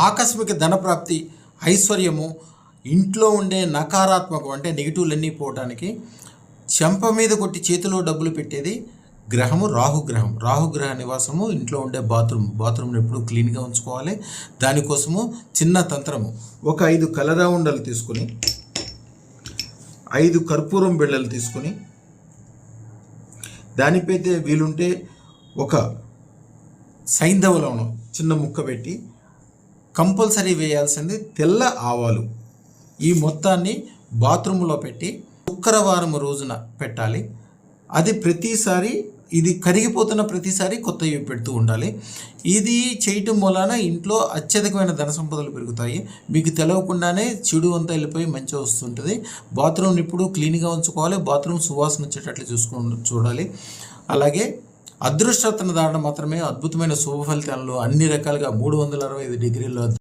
ఆకస్మిక ధనప్రాప్తి, ఐశ్వర్యము, ఇంట్లో ఉండే నకారాత్మకం అంటే నెగిటివ్లన్నీ పోవటానికి చెంప మీద కొట్టి చేతిలో డబ్బులు పెట్టేది గ్రహము రాహుగ్రహం. రాహుగ్రహ నివాసము ఇంట్లో ఉండే బాత్రూమ్ని ఎప్పుడు క్లీన్గా ఉంచుకోవాలి. దానికోసము చిన్న తంత్రము, ఒక 5 కలరా ఉండలు తీసుకుని 5 కర్పూరం బిళ్ళలు తీసుకుని దానిపైతే వీలుంటే ఒక సైంధవ లవణం చిన్న ముక్క పెట్టి కంపల్సరీ వేయాల్సింది తెల్ల ఆవాలు. ఈ మొత్తాన్ని బాత్రూంలో పెట్టి శుక్రవారం రోజున పెట్టాలి. అది ప్రతిసారి ఇది కరిగిపోతున్న ప్రతిసారి కొత్తవి పెడుతూ ఉండాలి. ఇది చేయటం వలన ఇంట్లో అత్యధికమైన ధన సంపదలు పెరుగుతాయి. మీకు తెలవకుండానే చెడు అంతా వెళ్ళిపోయి మంచిగా వస్తుంటుంది. బాత్రూమ్ని ఇప్పుడు క్లీన్గా ఉంచుకోవాలి. బాత్రూమ్ సువాసన వచ్చేటట్లు చూడాలి. అలాగే అదృష్టరత్న ధారణ మాత్రమే అద్భుతమైన శుభ ఫలితాలను అన్ని రకాలుగా 365 డిగ్రీల్లో